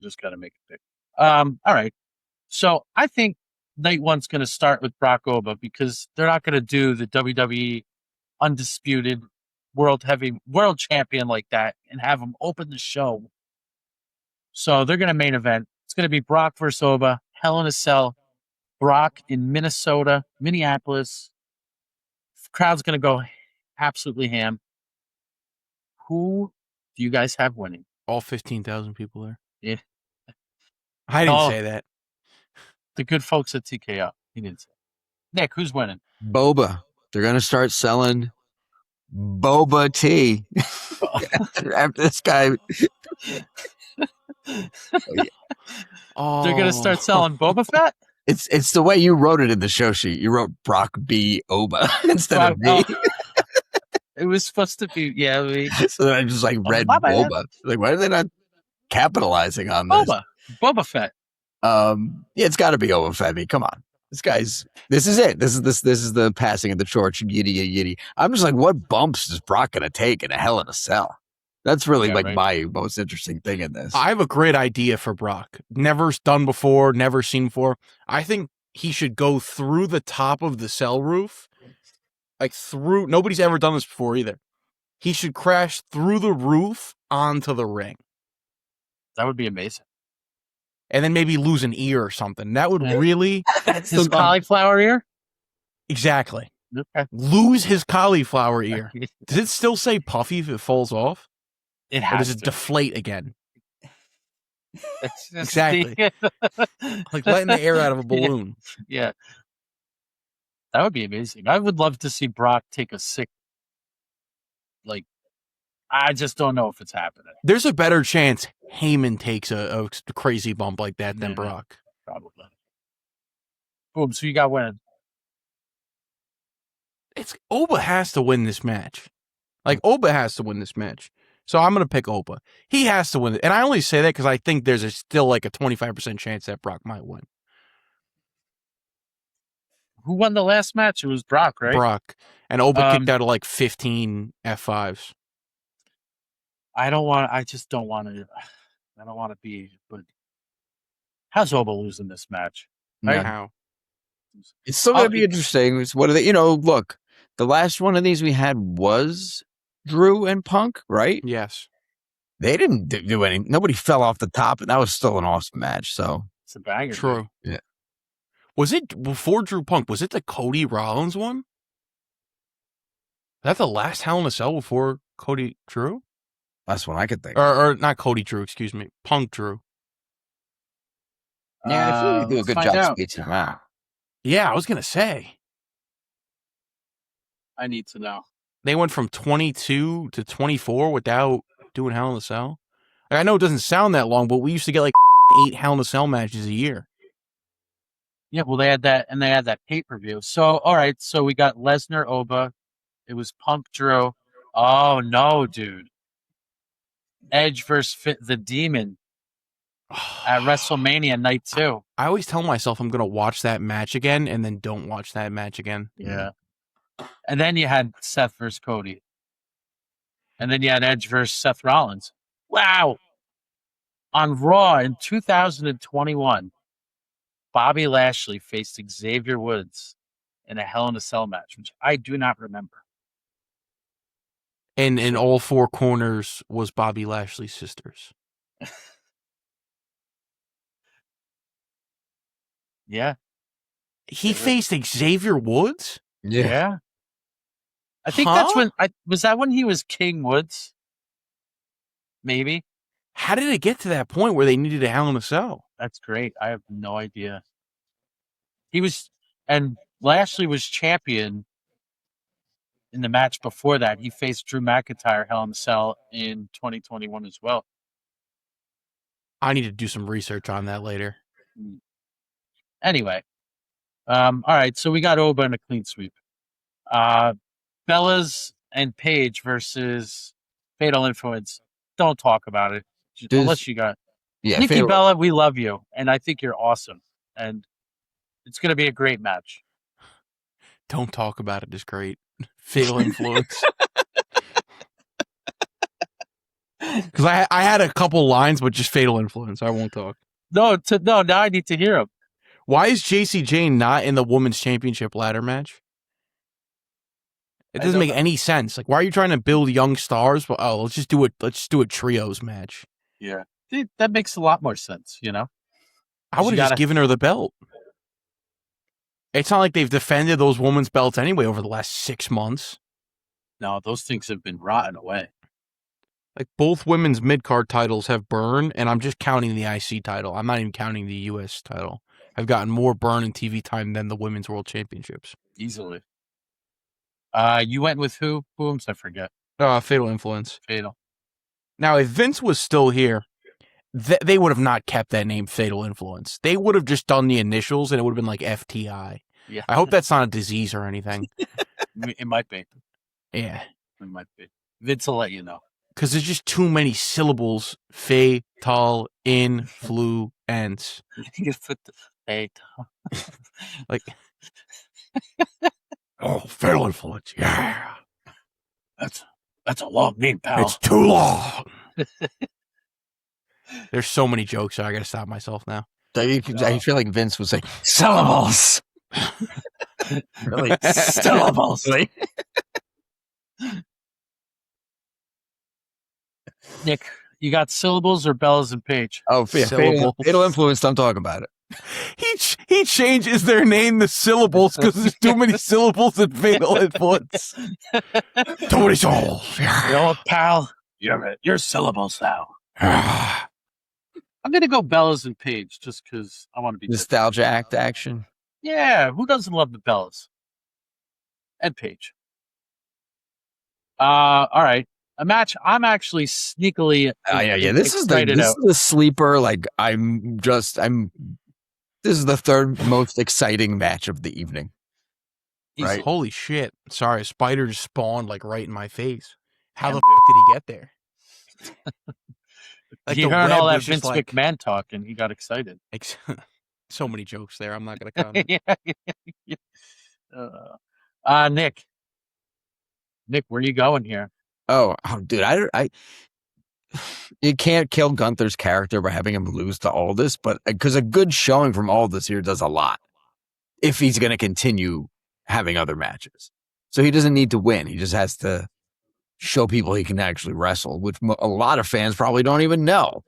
Just got to make a pick. All right. So I think night one's going to start with Brock Oba because they're not going to do the WWE undisputed world champion like that and have him open the show. So they're going to main event. It's going to be Brock versus Oba, Hell in a Cell, Brock in Minneapolis. The crowd's going to go absolutely ham. Who do you guys have winning? All 15,000 people there. Yeah. I didn't say that. The good folks at TKO. He didn't say. Nick, who's winning? Boba. They're going to start selling boba tea. After this guy. Oh, they're going to start selling Boba Fett? It's the way you wrote it in the show sheet. You wrote Brock B. Oba instead of me. It was supposed to be, So then I just read Boba. Like, why are they not capitalizing on this? Boba Fett. Yeah, it's got to be Boba Fett. I mean, come on. This is it. This is the passing of the torch. Yitty. I'm just like, what bumps is Brock going to take in a Hell in a Cell? That's really my most interesting thing in this. I have a great idea for Brock. Never done before, never seen before. I think he should go through the top of the cell roof. Nobody's ever done this before either. He should crash through the roof onto the ring. That would be amazing. And then maybe lose an ear or something. That would really... That's his cauliflower ear? Exactly. Okay. Lose his cauliflower ear. Does it still say puffy if it falls off? It has Or does it deflate again? Exactly. Like letting the air out of a balloon. Yeah. That would be amazing. I would love to see Brock take a sick... I just don't know if it's happening. There's a better chance Heyman takes a crazy bump like that than Brock. Probably. Boom, so you got winning. Oba has to win this match. Oba has to win this match. So I'm going to pick Oba. He has to win it. And I only say that because I think there's still a 25% chance that Brock might win. Who won the last match? It was Brock, right? Brock. And Oba kicked out of 15 F5s. I just don't want to. I don't want to be. But how's Oba losing this match? Right? How? It's still going to be interesting. What are they? Look, the last one of these we had was Drew and Punk, right? Yes. They didn't do anything. Nobody fell off the top, and that was still an awesome match. So it's a banger. True. Yeah. Was it before Drew Punk? Was it the Cody Rollins one? That's the last Hell in a Cell before Cody Drew? That's one I could think. Or not Cody Drew, excuse me. Punk Drew. Yeah, I feel like they do a good job speeching him out. Yeah, I was going to say. I need to know. They went from 22 to 24 without doing Hell in a Cell. I know it doesn't sound that long, but we used to get 8 Hell in a Cell matches a year. Yeah, well, they had that, and they had that pay-per-view. So, all right, so we got Lesnar, Oba. It was Punk, Drew. Oh, no, dude. Edge versus the Demon at WrestleMania night 2. I always tell myself I'm going to watch that match again and then don't watch that match again. Yeah. And then you had Seth versus Cody. And then you had Edge versus Seth Rollins. Wow. On Raw in 2021, Bobby Lashley faced Xavier Woods in a Hell in a Cell match, which I do not remember. And in all 4 corners was Bobby Lashley's sisters. Yeah. He faced Xavier Woods? Yeah. I think that's when... was that when he was King Woods? Maybe. How did it get to that point where they needed a Hell in a Cell? That's great. I have no idea. And Lashley was champion in the match before that. He faced Drew McIntyre Hell in a Cell in 2021 as well. I need to do some research on that later. Anyway. All right, so we got Oba in a clean sweep. Bellas and Paige versus Fatal Influence. Don't talk about it. Unless you got... Yeah, Nikki Bella, we love you, and I think you're awesome. And it's going to be a great match. Don't talk about it is great. Fatal Influence. Because I had a couple lines, but just Fatal Influence. I won't talk. No, now I need to hear him. Why is JC Jane not in the women's championship ladder match? It doesn't make any sense. Like, why are you trying to build young stars? Well, let's just do it. Let's do a trios match. Yeah, that makes a lot more sense. I would have just given her the belt. It's not like they've defended those women's belts anyway over the last 6 months. No, those things have been rotten away. Like, both women's mid-card titles have burn, and I'm just counting the IC title. I'm not even counting the US title. I've gotten more burn in TV time than the women's world championships. Easily. You went with who? Booms, I forget. Fatal Influence. Fatal. Now, if Vince was still here, they would have not kept that name Fatal Influence. They would have just done the initials, and it would have been like FTI. Yeah. I hope that's not a disease or anything. It might be. Yeah. It might be. Vince will let you know. Because there's just too many syllables. Fatal Influence. You put the fatal. Like, oh, Fatal Influence. Yeah. That's a long name, pal. It's too long. There's so many jokes, so I gotta stop myself now. I feel like Vince was like, syllables. Really? Syllables. Nick, you got syllables or bells and page? Oh, yeah, Fatal Influence. I'm talking about it. He changes their name to syllables because there's too many syllables in Fatal Influence. Too many syllables. You know what, pal? You're syllables now. I'm gonna go Bellas and Page just because I want to be nostalgia action. Yeah, who doesn't love the Bellas and Page? All right, a match I'm actually sneakily. Yeah. This is the sleeper. Like this is the third most exciting match of the evening. Right? Holy shit! Sorry, a spider just spawned like right in my face. How the f did he get there? Like he heard all that Vince McMahon talk and he got excited. So many jokes there. I'm not going to comment. Nick, where are you going here? Oh, dude, I you can't kill Gunther's character by having him lose to Aldis, but because a good showing from Aldis here does a lot if he's going to continue having other matches. So he doesn't need to win. He just has to show people he can actually wrestle, which a lot of fans probably don't even know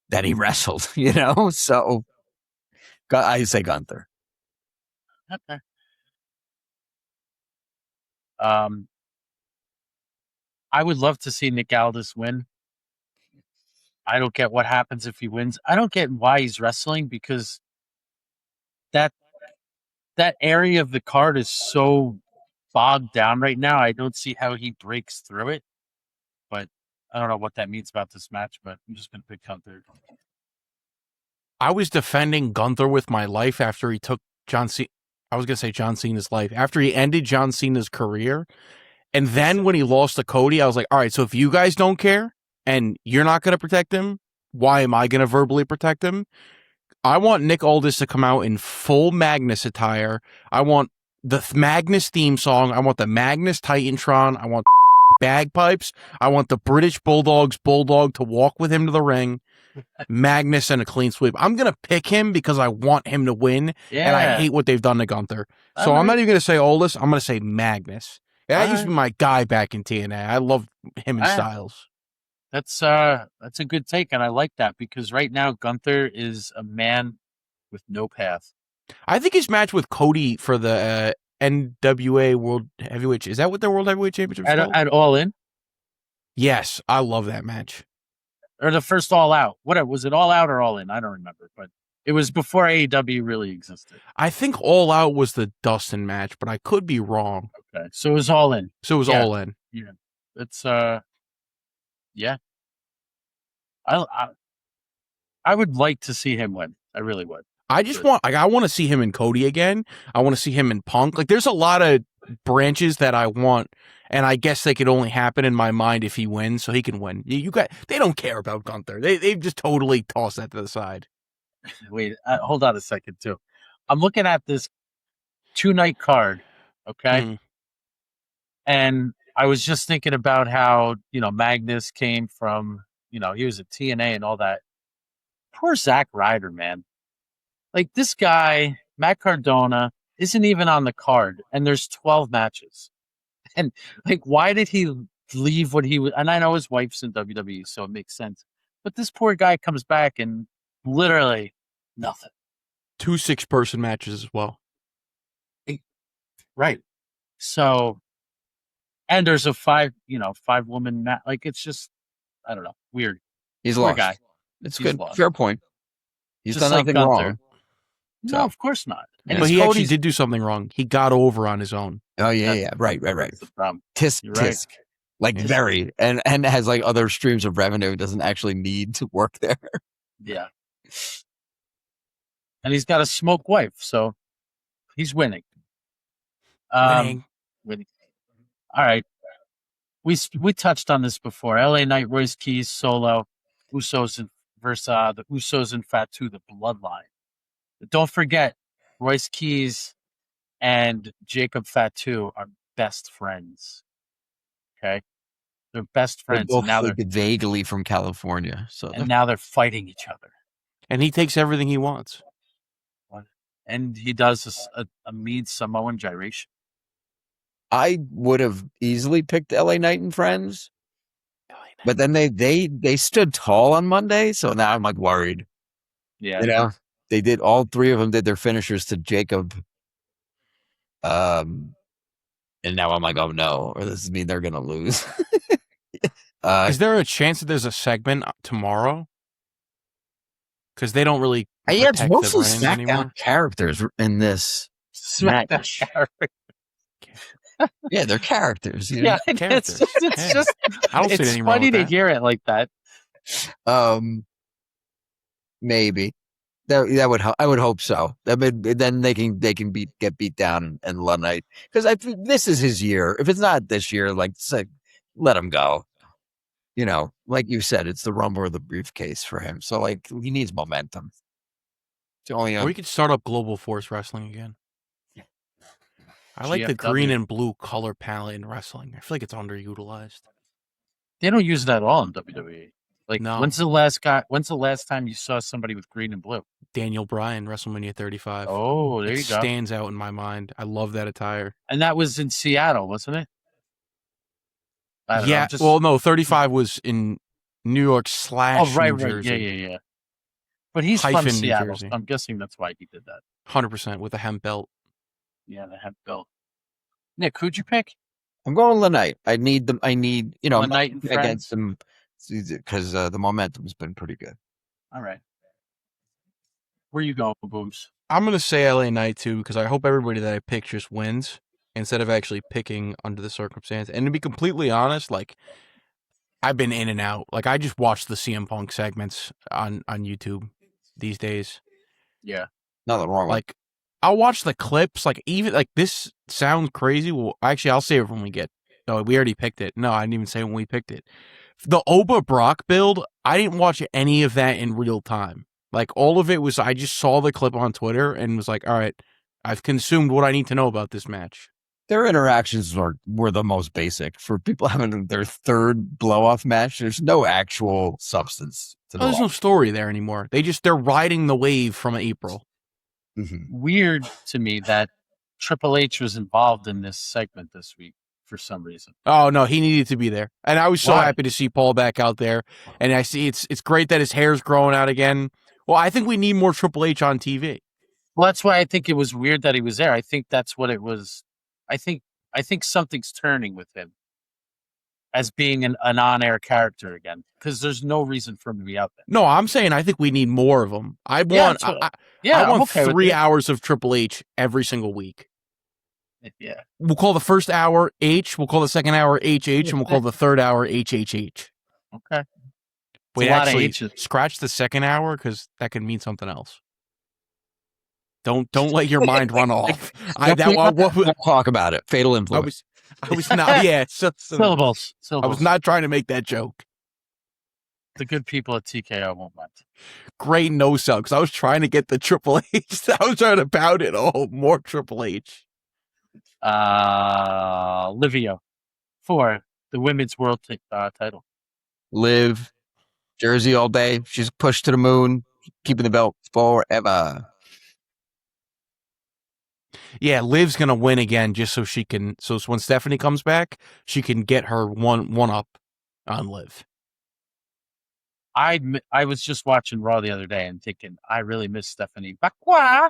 that he wrestled, So I say Gunther. Okay. I would love to see Nick Aldis win. I don't get what happens if he wins. I don't get why he's wrestling because that area of the card is so bogged down right now. I don't see how he breaks through it, but I don't know what that means about this match, but I'm just going to pick Gunther. I was defending Gunther with my life after he took John Cena. I was going to say John Cena's life. After he ended John Cena's career. And then when he lost to Cody, I was like, all right, so if you guys don't care and you're not going to protect him, why am I going to verbally protect him? I want Nick Aldis to come out in full Magnus attire. I want the Magnus theme song. I want the Magnus Titantron. I want bagpipes. I want the British Bulldog to walk with him to the ring. Magnus and a clean sweep. I'm going to pick him because I want him to win. Yeah. And I hate what they've done to Gunther. So I'm not even going to say Aldis. I'm going to say Magnus. That used to be my guy back in TNA. I love him and Styles. That's a good take, and I like that because right now Gunther is a man with no path. I think his match with Cody for the NWA World Heavyweight, is that what their World Heavyweight Championship is called? At All In? Yes, I love that match. Or the first All Out. Whatever, was it All Out or All In? I don't remember, but it was before AEW really existed. I think All Out was the Dustin match, but I could be wrong. Okay, so it was All In. All In. Yeah, it's yeah. I would like to see him win. I really would. I just want to see him in Cody again. I want to see him in Punk. Like, there's a lot of branches that I want, and I guess they could only happen in my mind if he wins, so he can win. They don't care about Gunther. They've just totally tossed that to the side. Wait, hold on a second, too. I'm looking at this 2-night card, okay? Mm-hmm. And I was just thinking about how, Magnus came from, he was at TNA and all that. Poor Zack Ryder, man. Like, this guy, Matt Cardona, isn't even on the card, and there's 12 matches. And, like, why did he leave what he was? And I know his wife's in WWE, so it makes sense. But this poor guy comes back and literally nothing. 2 6-person matches as well. Right. So, and there's a 5-woman match. Like, it's just, I don't know, weird. He's Poor lost. guy. It's He's good. lost. Fair point. He's Just done like nothing Gunther. wrong. No, of course not. And But he Cody's- actually did do something wrong. He got over on his own. Oh yeah, That's- yeah. Right. That's the problem. Tisk, You're right. tisk. Like Yes. very, and has like other streams of revenue. Doesn't actually need to work there. Yeah. And he's got a smoke wife, so he's winning. Winning. Winning. All right. We touched on this before. LA Knight, Royce Keys, Solo, Usos versus the Usos and Fatu, the Bloodline. But don't forget, Royce Keys and Jacob Fatu are best friends. Okay, they're best They're friends. both And now like vaguely from California, so they're fighting each other. And he takes everything he wants. And he does a mean Samoan gyration. I would have easily picked LA Knight and Friends, but then they stood tall on Monday, so now I'm like worried. Yeah. They did, all three of them did their finishers to Jacob. And now I'm like, oh no, or this means they're gonna lose. Is there a chance that there's a segment tomorrow? Because they don't really Yeah, it's protect mostly the brands SmackDown anymore. characters in this. SmackDown character. Yeah, they're characters. You Yeah, know? it's Characters. it's Yeah. just I don't see it's anything wrong funny with to that. hear it like that. Maybe that would I would hope so. Then they can get beat down and Night, because this is his year. If it's not this year, like let him go. Like you said, it's the Rumble or the briefcase for him. So like he needs momentum. It's only Or you could start up Global Force Wrestling again. I like the GFW. green and blue color palette in wrestling. I feel like it's underutilized. They don't use that at all in WWE. Like, No. when's the last time you saw somebody with green and blue? Daniel Bryan, WrestleMania 35. Oh, there It you go. stands out in my mind. I love that attire. And that was in Seattle, wasn't it? I don't know, Yeah. just- Well, no, 35 was in New York / oh, right, New Jersey. yeah. But he's from Hyphen, New Seattle. Jersey. So I'm guessing that's why he did that. 100% with a hemp belt. Yeah, they have built. Nick, who'd you pick? I'm going Lanite. I need them. I need One Night and Friends. against them because the momentum's been pretty good. All right. Where you going, Booms? I'm going to say LA Knight too, because I hope everybody that I pick just wins instead of actually picking under the circumstance. And to be completely honest, like, I've been in and out. Like, I just watch the CM Punk segments on YouTube these days. Yeah. Nothing wrong with Like, I'll watch the clips. Like, even like this sounds crazy. Well, actually, I'll say it when we get. No, we already picked it. No, I didn't even say when we picked it. The Oba Brock build, I didn't watch any of that in real time. Like, all of it was, I just saw the clip on Twitter and was like, all right, I've consumed what I need to know about this match. Their interactions were the most basic. For people having their third blow-off match, there's no actual substance to the There's no story there anymore. They're riding the wave from April. Weird to me that Triple H was involved in this segment this week for some reason. Oh no, he needed to be there, and I was so Why? happy to see Paul back out there. And I see it's great that his hair's growing out again. Well, I think we need more Triple H on TV. Well, that's why I think it was weird that he was there. I think that's what it was. I think something's turning with him as being an on-air character again, because there's no reason for him to be out there. No, I'm saying I think we need more of them. I Yeah, want that's what- I Yeah, I'm want okay with 3 it. hours of Triple H every single week. Yeah. We'll call the first hour H. We'll call the second hour HH, and we'll call the third hour HHH. Okay. Wait, a lot of actually, H's. scratch the second hour because that could mean something else. Don't let your mind run off. We'll talk about it. Fatal influence. I was not. Yeah, Syllables. I was not trying to make that joke. The good people at TKO won't mind. Great no sell because I was trying to get the Triple H. I was trying to pound it. Oh, more Triple H. Livio for the women's world title. Liv, Jersey all day. She's pushed to the moon, keeping the belt forever. Yeah, Liv's gonna win again just so she can. So when Stephanie comes back, she can get her one up on Liv. I was just watching Raw the other day and thinking I really miss Stephanie Bakwa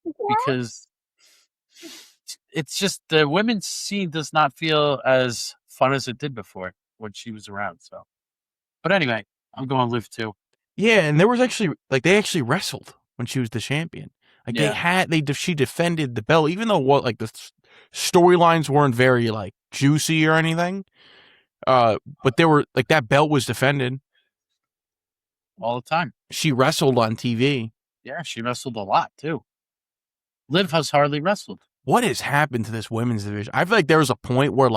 because it's just the women's scene does not feel as fun as it did before when she was around. So, but anyway, I'm going Liv too. Yeah, and there was actually they actually wrestled when she was the champion. Like she defended the belt, even though the storylines weren't very juicy or anything. But they were that belt was defended all the time. She wrestled on TV. Yeah, she wrestled a lot too. Liv has hardly wrestled. What has happened to this women's division? I feel like there was a point where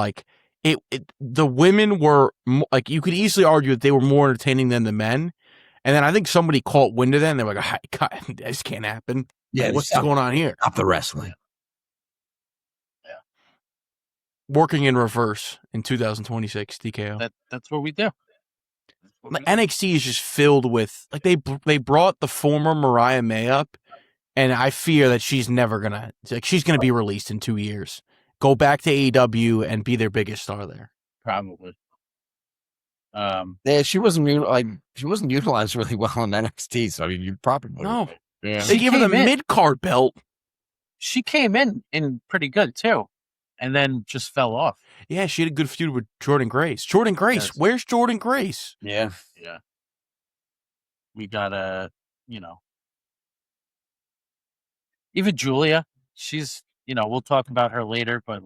the women were you could easily argue that they were more entertaining than the men. And then I think somebody caught wind of that and they were like, oh, God, this can't happen. Yeah, what's going on here? Stop the wrestling. Yeah. Working in reverse in 2026, TKO. That's what we do. NXT is just filled with they brought the former Mariah May up, and I fear that she's never gonna she's gonna be released in 2 years. Go back to AEW and be their biggest star there. Probably. Yeah, she wasn't utilized really well in NXT. So I mean, you probably Yeah. They gave her the mid card belt. She came in pretty good too, and then just fell off. Yeah, she had a good feud with Jordan Grace. Jordan Grace, yes. Where's Jordan Grace? Yeah. We got even Julia. She's we'll talk about her later, but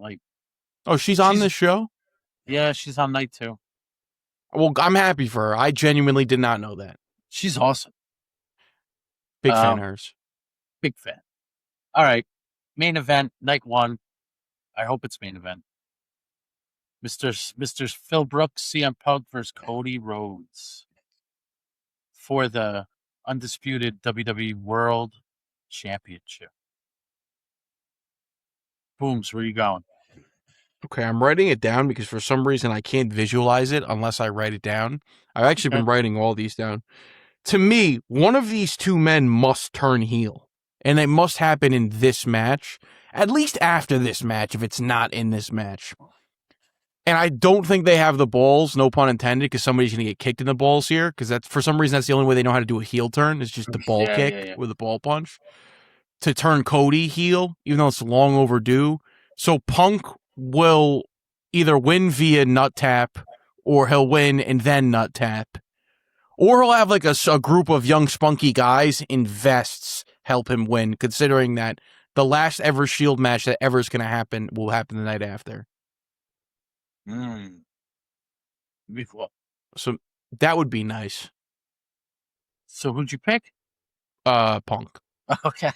she's on this show. Yeah, she's on night 2. Well, I'm happy for her. I genuinely did not know that. She's awesome. Big fan of hers. Big fan. All right. Main event, night 1. I hope it's main event. Mr. Phil Brooks, CM Punk versus Cody Rhodes for the undisputed WWE World Championship. Booms, where are you going? Okay, I'm writing it down because for some reason I can't visualize it unless I write it down. I've actually been writing all these down. To me, one of these two men must turn heel, and it must happen in this match, at least after this match, if it's not in this match. And I don't think they have the balls, no pun intended, because somebody's going to get kicked in the balls here, because that's for some reason that's the only way they know how to do a heel turn, is just the ball kick with a ball punch. To turn Cody heel, even though it's long overdue. So Punk will either win via nut tap, or he'll win and then nut tap. Or he'll have a group of young spunky guys in vests help him win, considering that the last ever Shield match that ever is going to happen will happen the night after. So that would be nice. So who'd you pick? Punk. Okay.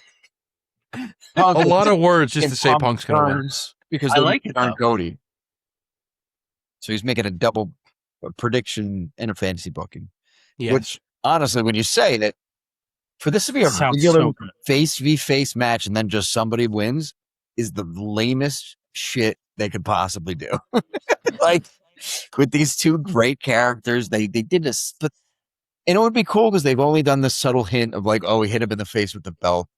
A lot of words just to say Punk's going to win. Because I like it, aren't Cody. So he's making a double prediction in a fantasy booking. Yes. Which, honestly, when you say that, for this to be a regular face v face match and then just somebody wins is the lamest shit they could possibly do. With these two great characters, they did a split. And it would be cool because they've only done the subtle hint of he hit him in the face with the belt,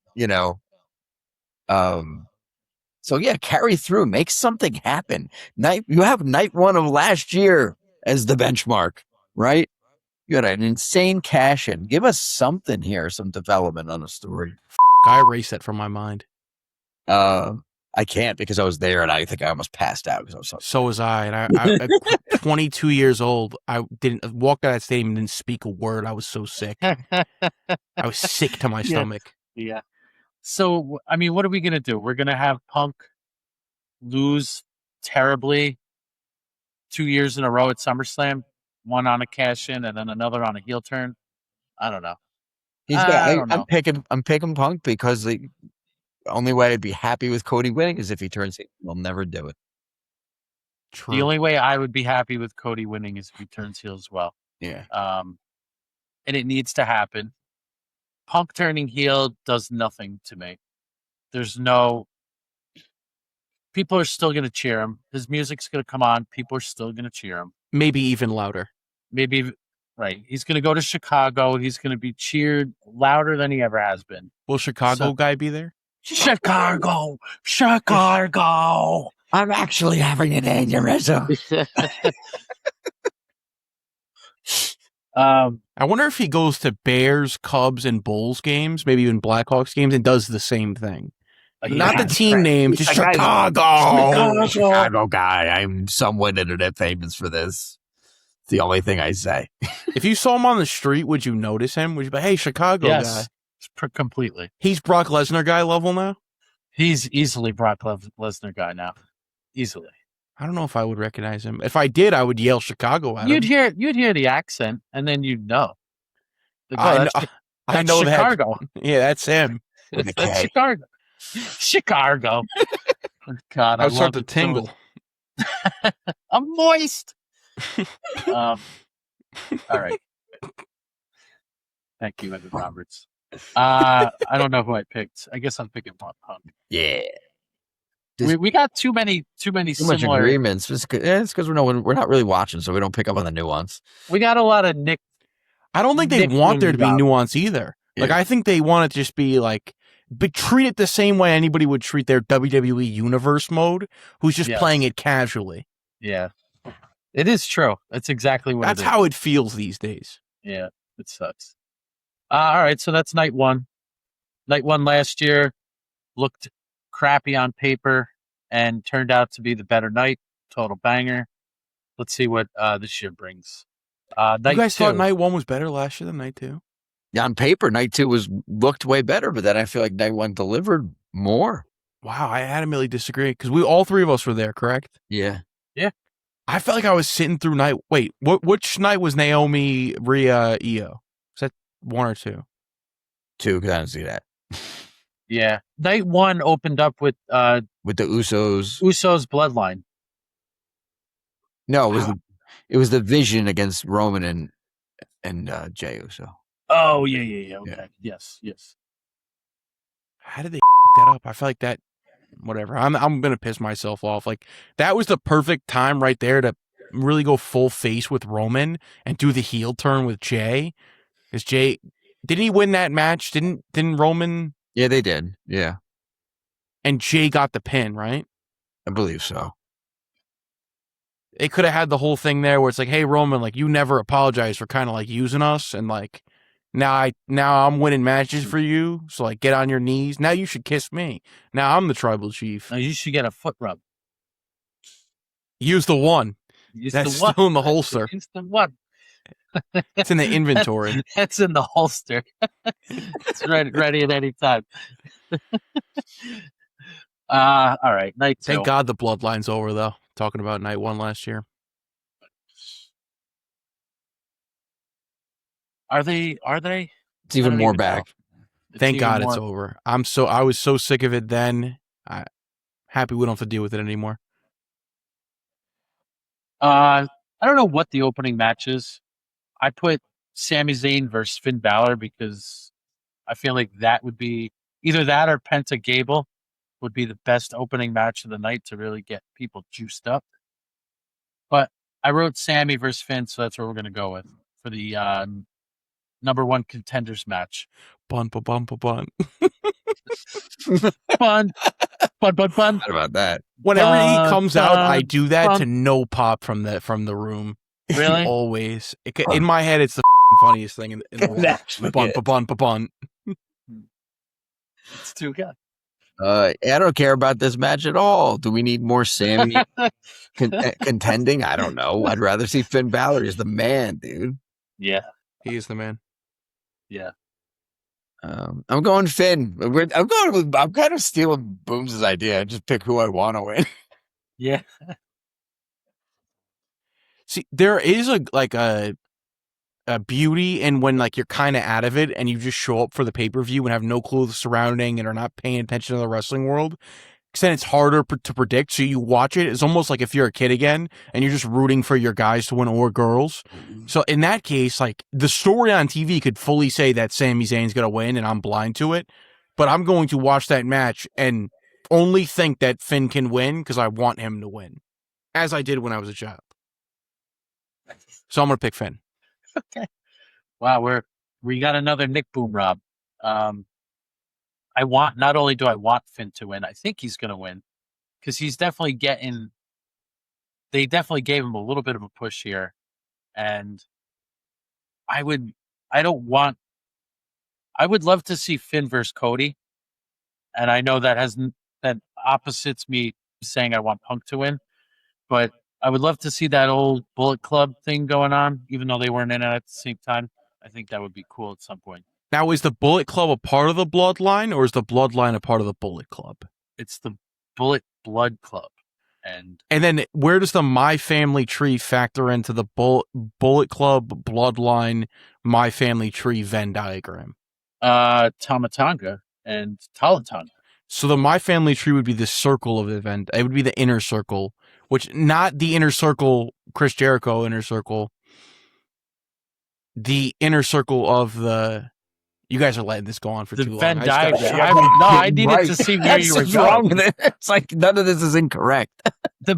So yeah, carry through, make something happen. You have night 1 of last year as the benchmark, right? You had an insane cash in. Give us something here, some development on a story. I erased that from my mind. I can't because I was there and I think I almost passed out because I was so was I. And I at 22 years old, I didn't walk out of that stadium and didn't speak a word. I was so sick. I was sick to my stomach. Yeah. So, I mean, what are we going to do? We're going to have Punk lose terribly 2 years in a row at SummerSlam, one on a cash in and then another on a heel turn. I don't know. I'm picking Punk because the only way I'd be happy with Cody winning is if he turns heel. We'll never do it. True. The only way I would be happy with Cody winning is if he turns heel as well. Yeah. And it needs to happen. Punk turning heel does nothing to me. There's no people are still going to cheer him. His music's going to come on. People are still going to cheer him. Maybe even louder. Maybe, right. He's going to go to Chicago. He's going to be cheered louder than he ever has been. Will Chicago guy be there? Chicago. I'm actually having an aneurysm. I wonder if he goes to Bears, Cubs, and Bulls games, maybe even Blackhawks games, and does the same thing. Not the team name, just Chicago. Chicago guy. I'm somewhat internet famous for this. It's the only thing I say. If you saw him on the street, would you notice him? Would you be like, hey, Chicago guy? Completely. He's Brock Lesnar guy level now? He's easily Brock Lesnar guy now. Easily. I don't know if I would recognize him. If I did, I would yell Chicago at him. You'd hear the accent, and then you'd know. Like, I know Chicago. That. Yeah, that's him. That's Chicago. Chicago. God, I would start to tingle. I'm moist. All right. Thank you, Evan Roberts. I don't know who I picked. I guess I'm picking Punk. Yeah. We got too many much similar agreements. It's because we're not really watching, so we don't pick up on the nuance. We got a lot of Nick. I don't think they want there to be nuance either. Yeah. Like, I think they want it to just be like, but treat it the same way anybody would treat their WWE Universe mode, who's just playing it casually. Yeah, it is true. That's exactly what. That's how it feels these days. Yeah, it sucks. All right, so that's night one. Night one last year looked crappy on paper and turned out to be the better night. Total banger. Let's see what this year brings. You guys thought night one was better last year than night two? Yeah, on paper, night two looked way better, but then I feel like night one delivered more. Wow, I adamantly disagree because all three of us were there, correct? Yeah. Yeah. I felt like I was sitting through night. Wait, which night was Naomi, Rhea, Io? Was that one or two? Two, because I didn't see that. Yeah. Night one opened up with the Usos. Usos bloodline. No, it was the Vision against Roman and Jey Uso. Oh yeah. Okay. Yeah. Yes. How did they that up? I feel like that. Whatever. I'm gonna piss myself off. Like, that was the perfect time right there to really go full face with Roman and do the heel turn with Jey. Because Jey, didn't he win that match? Didn't Roman? Yeah, they did. Yeah, and Jey got the pin, right? I believe so. They could have had the whole thing there where it's like, hey, Roman, like, you never apologized for kind of like using us, and like, now I'm winning matches for you, so like, get on your knees. Now you should kiss me. Now I'm the tribal chief. Now you should get a foot rub. Use the one. That's still in the holster. Use the one. It's in the inventory. That's in the holster. It's ready at any time. All right, night two. Thank God the bloodline's over, though. Talking about night one last year. Are they? It's even more back. Thank God it's over. I was so sick of it then. Happy we don't have to deal with it anymore. I don't know what the opening match is. I put Sami Zayn versus Finn Balor because I feel like that would be either that or Penta Gable would be the best opening match of the night to really get people juiced up. But I wrote Sami versus Finn, so that's what we're going to go with for the number one contenders match. Bun. Bun. What about that? Whenever he comes out, I do that to no pop from the room. Really? Always. In my head, it's the funniest thing in the world. Bun. It's too good. I don't care about this match at all. Do we need more Sami contending? I don't know. I'd rather see Finn Balor as the man, dude. Yeah. He is the man. Yeah. I'm going Finn. I'm kind of stealing Booms' idea. I just pick who I want to win. Yeah. See, there is a beauty in when like you're kind of out of it and you just show up for the pay-per-view and have no clue of the surrounding and are not paying attention to the wrestling world. Because then it's harder to predict. So you watch it. It's almost like if you're a kid again and you're just rooting for your guys to win or girls. So in that case, like the story on TV could fully say that Sami Zayn's going to win and I'm blind to it. But I'm going to watch that match and only think that Finn can win because I want him to win, as I did when I was a child. So I'm going to pick Finn. Okay. Wow, we got another Nick Boom Rob. Not only do I want Finn to win, I think he's going to win because he's definitely they definitely gave him a little bit of a push here. And I would love to see Finn versus Cody. And I know that opposites me saying I want Punk to win, but I would love to see that old Bullet Club thing going on, even though they weren't in it at the same time. I think that would be cool at some point. Now, is the Bullet Club a part of the Bloodline, or is the Bloodline a part of the Bullet Club? It's the Bullet Blood Club. And then where does the My Family Tree factor into the Bullet Club, Bloodline, My Family Tree Venn diagram? Tamatanga and Talatanga. So the My Family Tree would be the circle of the event. It would be the inner circle, which not the inner circle, Chris Jericho inner circle. The inner circle of the... You guys are letting this go on for too long. Venn diagram. I needed to see where you were wrong going. with it. It's like none of this is incorrect. The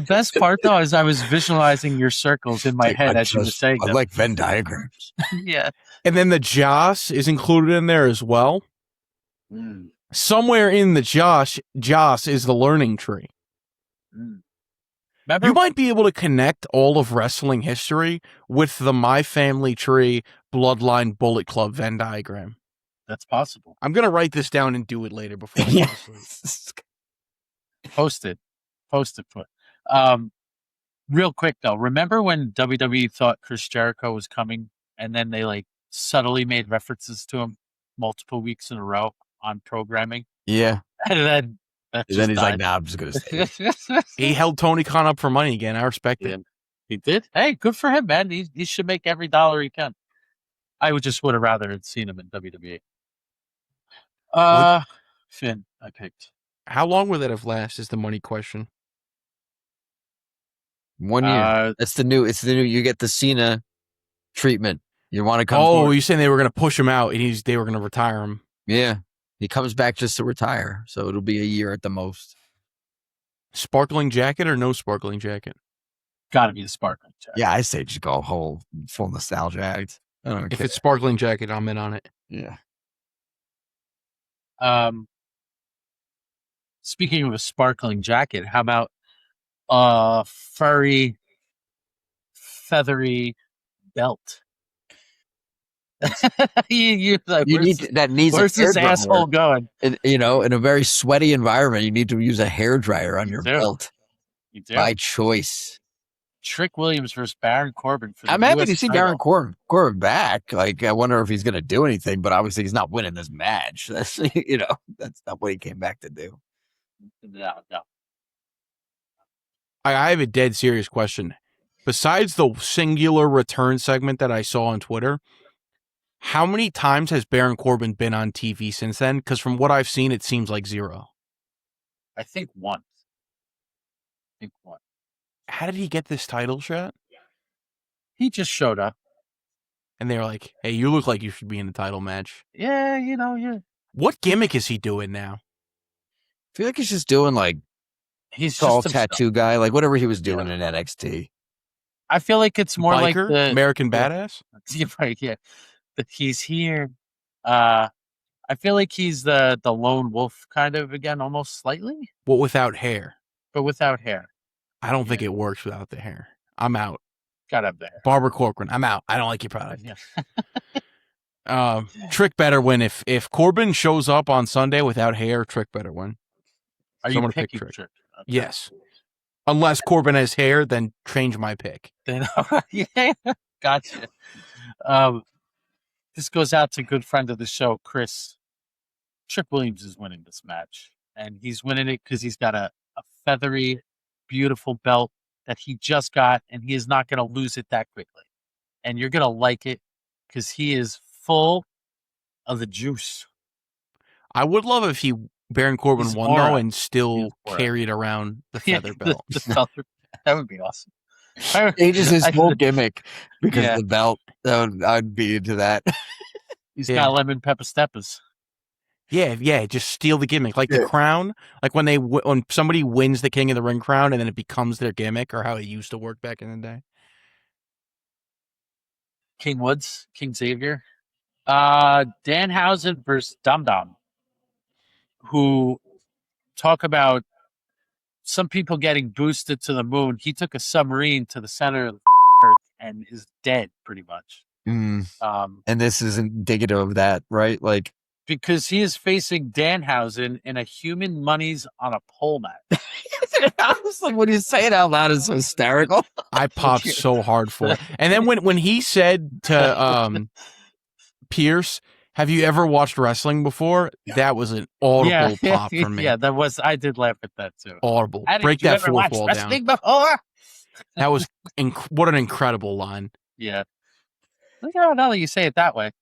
best part though is I was visualizing your circles in my head as you were saying them. I like Venn diagrams. Yeah. And then the Joss is included in there as well. Mm. Somewhere in the Joss is the learning tree. Mm. You might be able to connect all of wrestling history with the My Family Tree Bloodline Bullet Club Venn diagram. That's possible. I'm going to write this down and do it later before I go to sleep. Post it. Real quick though, remember when WWE thought Chris Jericho was coming and then they like subtly made references to him multiple weeks in a row on programming? Yeah. And then he's like, nah, I'm just going to stay. He held Tony Khan up for money again. I respect it. He did? Hey, good for him, man. He should make every dollar he can. I would have rather had seen him in WWE. Finn, I picked. How long will that have lasted is the money question. 1 year. It's the new, you get the Cena treatment. You want to come forward. You're saying they were going to push him out and they were going to retire him. Yeah. He comes back just to retire. So it'll be a year at the most. Sparkling jacket or no sparkling jacket? Gotta be the sparkling jacket. Yeah, I say just go whole full nostalgia act. I don't care. If it's sparkling jacket, I'm in on it. Yeah. Speaking of a sparkling jacket, how about a furry, feathery belt? Where's this asshole going? In a very sweaty environment, you need to use a hairdryer on your belt. You do. By choice. Trick Williams versus Baron Corbin. I'm happy to see Baron Corbin back. Like, I wonder if he's going to do anything, but obviously he's not winning this match. That's that's not what he came back to do. No. I have a dead serious question. Besides the singular return segment that I saw on Twitter, how many times has Baron Corbin been on TV since then? Because from what I've seen, it seems like 0. I think once. How did he get this title shot? He just showed up. And they were like, hey, you look like you should be in the title match. Yeah, yeah. What gimmick is he doing now? I feel like he's just doing he's tall just tattoo guy, like whatever he was doing in NXT. I feel like it's more Biker? like the American Badass? Right, yeah. But he's here. I feel like he's the lone wolf kind of again, almost slightly. Well, without hair. But without hair. I don't think it works without the hair. I'm out. Gotta have the hair. Barbara Corcoran, I'm out. I don't like your product. Yeah. Trick better win. If Corbin shows up on Sunday without hair, Trick better win. Are you picking Trick? Okay. Yes. Unless Corbin has hair, then change my pick. Then, yeah, gotcha. This goes out to good friend of the show, Chris. Trick Williams is winning this match. And he's winning it because he's got a feathery, beautiful belt that he just got, and he is not going to lose it that quickly. And you're going to like it because he is full of the juice. I would love if Baron Corbin won, though, and still carried around the feather belt. That would be awesome. Changes his whole gimmick because of the belt. I'd be into that. He's got lemon pepper steppers. Yeah, just steal the gimmick, like the crown. Like when somebody wins the King of the Ring crown, and then it becomes their gimmick, or how it used to work back in the day. King Woods, King Xavier. Danhausen versus Dum Dum, who talk about some people getting boosted to the moon. He took a submarine to the center of the Earth and is dead, pretty much. And this is indicative of that, right? Like, because he is facing Danhausen in a human monies on a pole match. I was like, when you say it out loud, it's so hysterical. I popped so hard for it. And then when he said to Pierce, "Have you ever watched wrestling before?" That was an audible pop for me. Yeah, that was. I did laugh at that too. Audible. Break that fourth wall down. Before? That was what an incredible line. Yeah. Look at how now that you say it that way.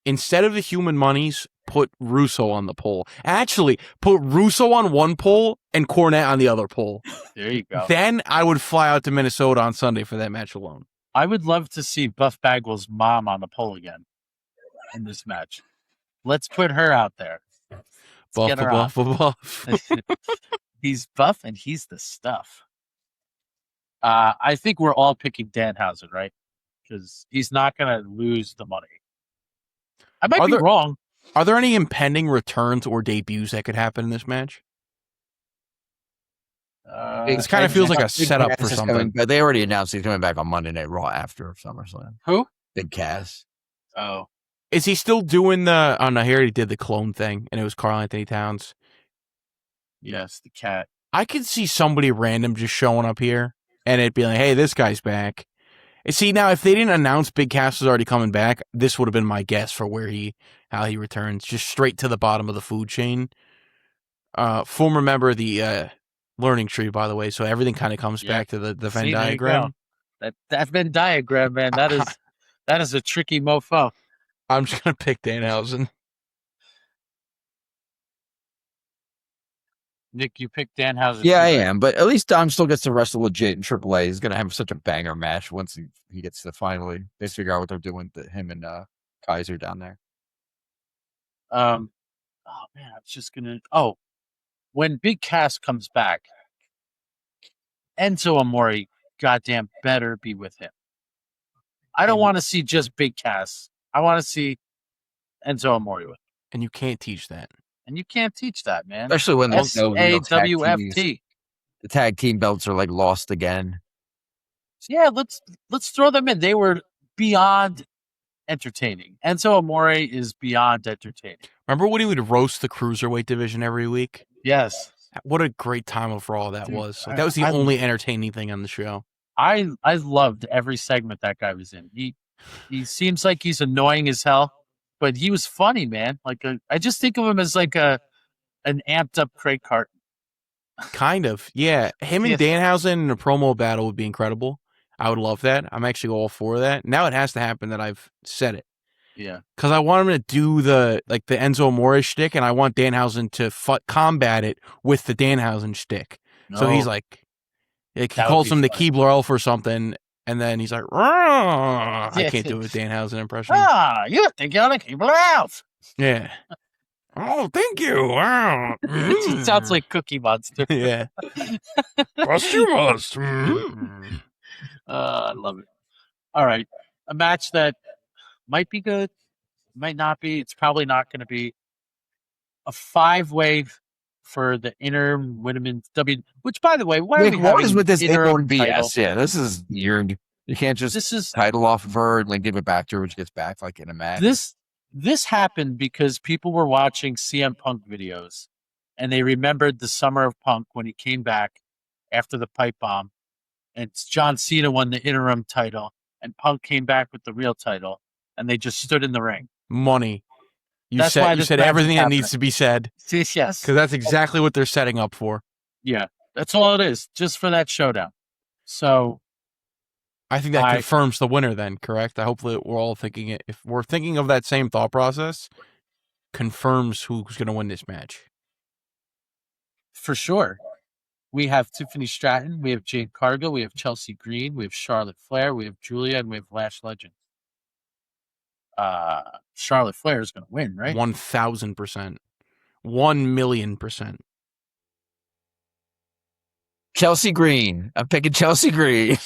Instead of the human monies, put Russo on the pole. Actually, put Russo on one pole and Cornette on the other pole. There you go. Then I would fly out to Minnesota on Sunday for that match alone. I would love to see Buff Bagwell's mom on the pole again in this match. Let's put her out there. Buff. He's buff and he's the stuff. I think we're all picking Danhausen, right? Because he's not going to lose the money. I might be wrong. Are there any impending returns or debuts that could happen in this match? This kind of feels like a setup for something. But they already announced he's coming back on Monday Night Raw after SummerSlam. Who? Big Cass. Oh. Is he still doing the... Oh, no, he already did the clone thing, and it was Karl Anthony Towns. Yes, the cat. I could see somebody random just showing up here, and it'd be like, hey, this guy's back. See, now, if they didn't announce Big Cass was already coming back, this would have been my guess for how he returns. Just straight to the bottom of the food chain. Former member of the Learning Tree, by the way, so everything kind of comes back to the Venn diagram. That Venn diagram, man, that is a tricky mofo. I'm just going to pick Danhausen. Nick, you picked Danhausen. Yeah, I am, but at least Dom still gets to wrestle legit in AAA. He's going to have such a banger match once he gets to finally they figure out what they're doing to him and Kaiser down there. Oh man, I was just gonna. Oh, when Big Cass comes back, Enzo Amore, goddamn, better be with him. I don't want to see just Big Cass. I want to see Enzo Amore with him. And you can't teach that. And you can't teach that, man. Especially when SAWFT. The tag team belts are like lost again. Yeah, let's throw them in. They were beyond entertaining. Enzo Amore is beyond entertaining. Remember when he would roast the cruiserweight division every week? Yes. What a great time of Raw that was. Like, that was the only entertaining thing on the show. I loved every segment that guy was in. He seems like he's annoying as hell, but he was funny, man. Like I just think of him as like an amped up Craig Carton. Kind of, yeah. Him and Danhausen in a promo battle would be incredible. I would love that. I'm actually all for that. Now it has to happen that I've said it. Yeah. Because I want him to do the Enzo Amore shtick, and I want Danhausen to combat it with the Danhausen shtick. No. So he's like he calls him the Keebler Elf or something, and then he's like, Rah! I can't do a Danhausen impression. You think you're the Keebler Elf. Yeah. Oh, thank you. Wow. It just sounds like Cookie Monster. Yeah. Trust you must. I love it. All right. A match that might be good, might not be. It's probably not going to be a 5-way for the interim women's W. Which, by the way, what is with this interim BS? Title? Yeah, this is weird. You can't just title off of her and like give it back to her when she gets back, like in a match. This happened because people were watching CM Punk videos, and they remembered the summer of Punk when he came back after the pipe bomb, and John Cena won the interim title, and Punk came back with the real title, and they just stood in the ring. Money. You said everything that needs to be said. Yes. Because that's exactly what they're setting up for. Yeah. That's all it is, just for that showdown. So I think that confirms the winner then, correct? Hopefully we're all thinking it. If we're thinking of that same thought process, confirms who's going to win this match. For sure. We have Tiffany Stratton, we have Jade Cargill, we have Chelsea Green, we have Charlotte Flair, we have Julia, and we have Lash Legend. Charlotte Flair is going to win, right? 1,000%. 1,000,000%. Chelsea Green. I'm picking Chelsea Green.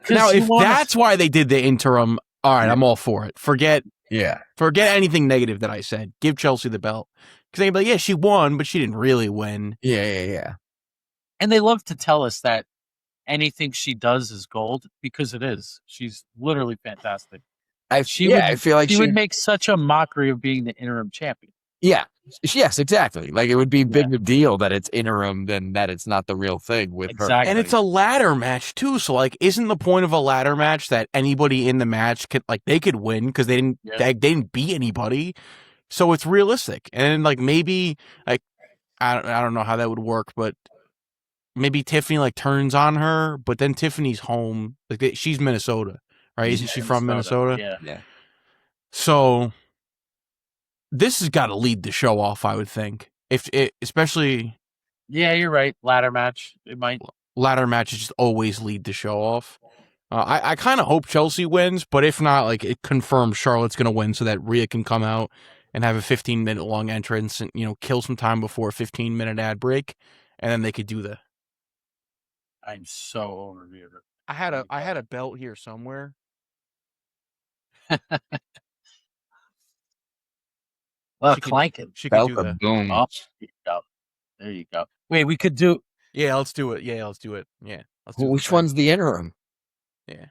Now, if that's why they did the interim, all right, I'm all for it. Forget anything negative that I said. Give Chelsea the belt. Because they'd be like, yeah, she won, but she didn't really win. Yeah. And they love to tell us that anything she does is gold, because it is. She's literally fantastic. I feel like she would make such a mockery of being the interim champion. Yeah. Yes, exactly. Like, it would be a bigger deal that it's interim than that it's not the real thing with her. And it's a ladder match too. So like, isn't the point of a ladder match that anybody in the match could, like, they could win because they didn't beat anybody. So it's realistic. And like, maybe like, I don't know how that would work, but maybe Tiffany like turns on her, but then Tiffany's home. Like, she's Minnesota, right? Isn't she from Minnesota? Yeah. So this has got to lead the show off, I would think. Especially. Yeah, you're right. Ladder match. It might. Ladder matches just always lead the show off. I kind of hope Chelsea wins, but if not, like, it confirms Charlotte's going to win so that Rhea can come out and have a 15-minute long entrance and, you know, kill some time before a 15-minute ad break, and then they could do the. I'm so over Rhea. I had a belt here somewhere. Well, clanking. She could do that. Boom. Oh, there you go. Wait, we could do. Yeah, let's do it. Yeah, let's do it. Yeah. Which one's the interim? Yeah.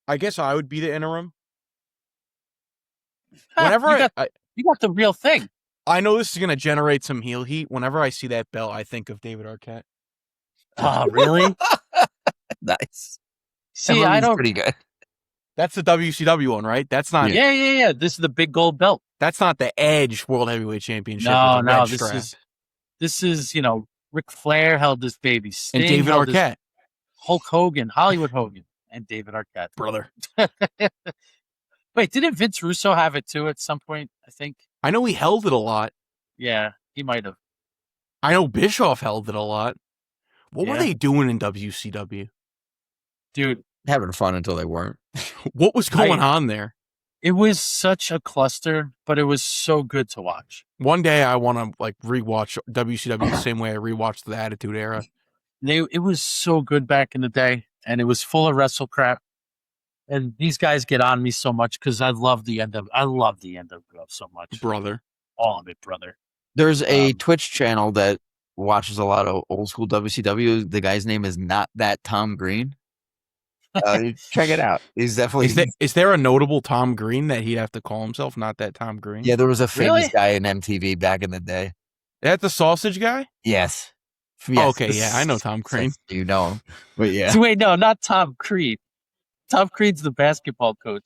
I guess I would be the interim. Whenever you got the real thing. I know this is going to generate some heel heat. Whenever I see that belt, I think of David Arquette. Oh, really? Nice. See, I don't. Pretty good. That's the WCW one, right? That's not. Yeah. This is the big gold belt. That's not the Edge World Heavyweight Championship. No. This is Ric Flair held this baby. Sting and David Arquette, Hulk Hogan, Hollywood Hogan, and David Arquette, brother. Wait, didn't Vince Russo have it too at some point? I think. I know he held it a lot. Yeah, he might have. I know Bischoff held it a lot. What were they doing in WCW? Dude, having fun until they weren't. What was going on there? It was such a cluster, but it was so good to watch. One day I want to like rewatch WCW the same way I rewatched the Attitude Era. It was so good back in the day, and it was full of wrestle crap. And these guys get on me so much because I love the NWO so much, brother. All of it, brother. There's a Twitch channel that watches a lot of old school WCW. The guy's name is Not That Tom Green. Check it out. He's definitely. Is there a notable Tom Green that he'd have to call himself? Not That Tom Green. Yeah, there was a famous guy in MTV back in the day. That's the sausage guy. Yes. Oh, okay, yeah, I know Tom Green. You know him, but yeah. So wait, no, not Tom Creed. Tom Creed's the basketball coach.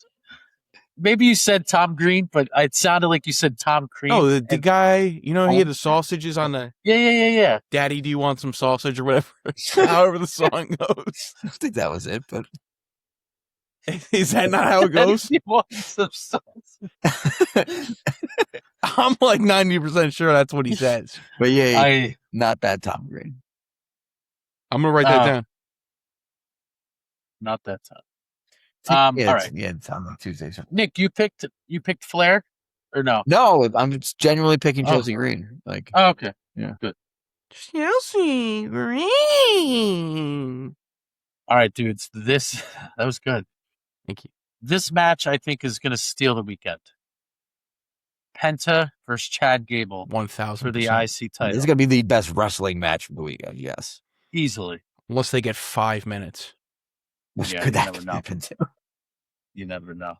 Maybe you said Tom Green, but it sounded like you said Tom Creed. Oh, the guy, he had the sausages on the. Yeah. Daddy, do you want some sausage or whatever? However the song goes. I think that was it, but is that not how it goes? You want some sausage. I'm like 90% sure that's what he says. But yeah, not that Tom Green. I'm gonna write that down. Not that time. All right. Yeah, it's on Tuesday. So. Nick, you picked Flair or no? No, I'm just genuinely picking Chelsea Green. Like, okay, yeah, good. Chelsea Green. All right, dudes. That was good. Thank you. This match, I think, is going to steal the weekend. Penta versus Chad Gable, 1,000% for the IC title. This is going to be the best wrestling match of the weekend. Yes, easily. Unless they get 5 minutes. Yeah, could that happen to? You never know.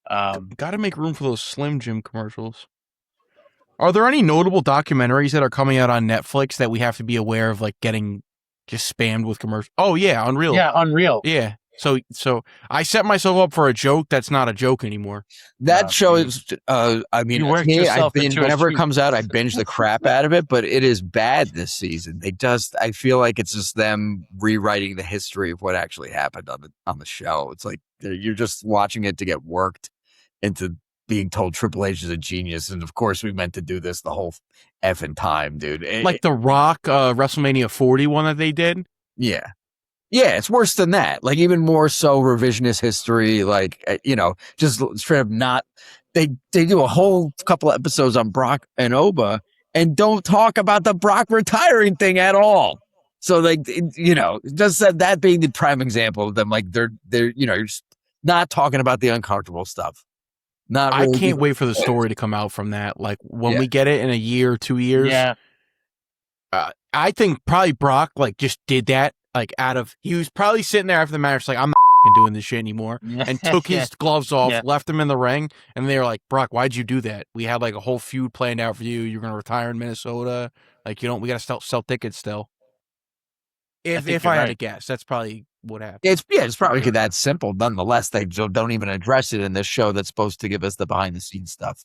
Got to make room for those Slim Jim commercials. Are there any notable documentaries that are coming out on Netflix that we have to be aware of, like getting just spammed with commercials? Oh yeah, Unreal. Yeah, Unreal. Yeah. So I set myself up for a joke that's not a joke anymore. That show is, I mean, whenever it comes out, I binge the crap out of it, but it is bad this season. I feel like it's just them rewriting the history of what actually happened on the show. It's like you're just watching it to get worked into being told Triple H is a genius. And of course we meant to do this the whole effing time, dude. Like the Rock WrestleMania 40 one that they did. Yeah. Yeah, it's worse than that. Like even more so revisionist history, like, just straight up not they do a whole couple of episodes on Brock and Oba and don't talk about the Brock retiring thing at all. So like, just that being the prime example of them, like they're you're just not talking about the uncomfortable stuff. Not really I can't wait for the story to come out from that. Like when Yeah. we get it in a year, 2 years. Yeah. I think probably Brock like just did that like he was probably sitting there after the match like I'm not doing this shit anymore and took his gloves off, left him in the ring, and they were like, Brock, why'd you do that? We had like a whole feud planned out for you. You're gonna retire in Minnesota. Like we gotta sell tickets still. If I had to guess, that's probably what happened. It's probably that simple. Nonetheless, they don't even address it in this show that's supposed to give us the behind the scenes stuff.